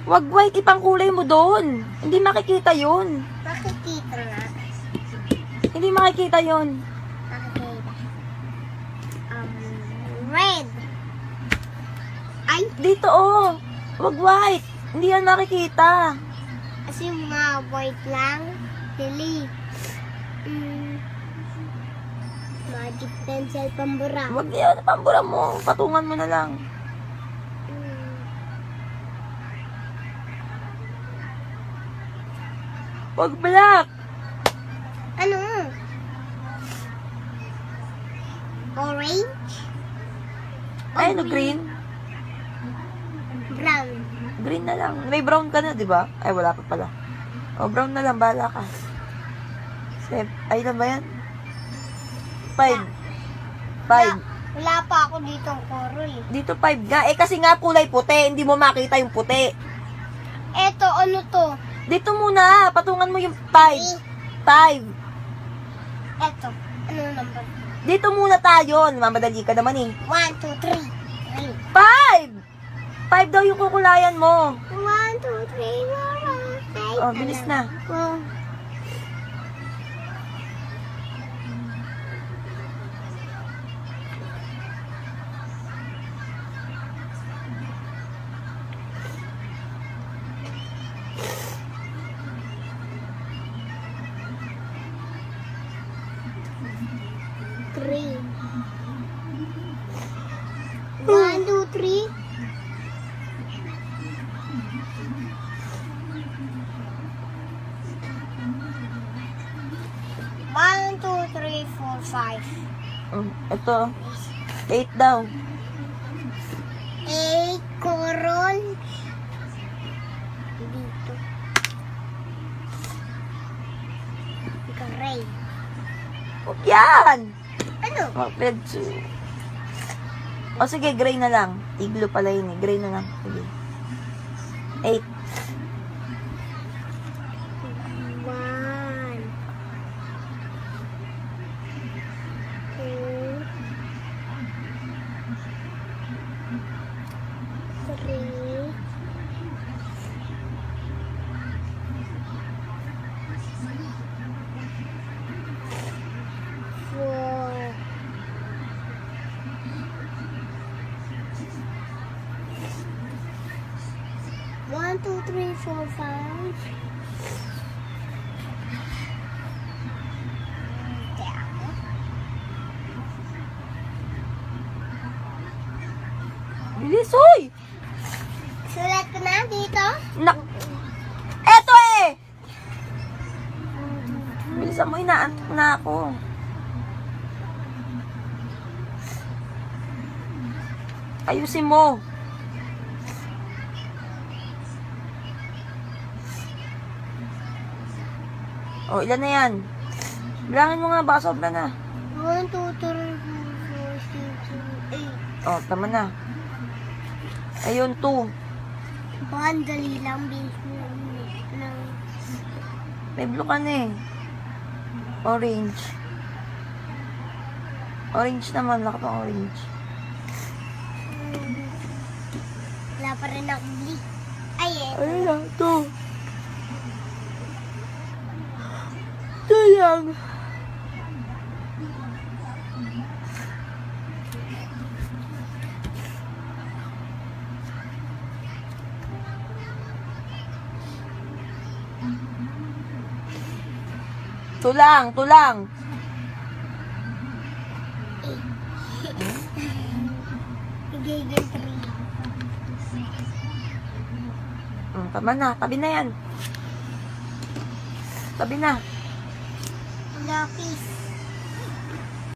Wag white, ipang kulay mo doon. Hindi makikita yun. Makikita nga. Hindi makikita yun. Makikita. Red. Ay, Dito oh. Wag white. Hindi yan makikita. kasi mga white lang. Lili. Magic pencil pambura. Wag yan, pambura mo. Patungan mo na lang. Wag black. Ano? Orange? Ay, no, green. Brown. Green na lang. May brown ka na, di ba? Ay, wala pa pala. O, brown na lang. Bahala ka. Ay, na ba yan? 5. Wala pa ako dito ang color eh. Dito 5 nga. Eh, kasi nga kulay puti. Hindi mo makita yung puti. Eto, ano to? Dito muna. Patungan mo yung 5. 5. Eto. Ano number? Dito muna tayo. Mamadali ka naman eh. 1, 2, 3. 5! 5 daw yung kukulayan mo. 1, 2, 3, 4, 5. Oh, bilis na. Oh. Three. 1, 2, 3. One, two, three, four, five. Ito. 8 daw. 8 coron. Dito. Gray. Huwag yan! Ano? Red two. O sige, gray na lang. Iglo pala yun eh. Gray na lang. Sige. 8. 1, 2, 3, 4, 1, 2, 3, 4, 5. Bilis, hoy! Sulat ko na dito. Eto eh! Bilisan mo, inaantok na ako. Ayusin mo. O, ilan na yan? Bilangin mo nga, baka sobra na. 1, 2, 3, 4, 5, 6, 7, 8. O, tama na. Ayun, 2. Bandali lang, bilis ng May blue ka na eh. Orange. Orange naman, laka pang orange. wala pa rin ako bli. Ay, eh. Ayun lang, 2. 2 lang. Tulang, tulang. Gigil 3. Tama na, tabi na yan. Tabi na. Lapis.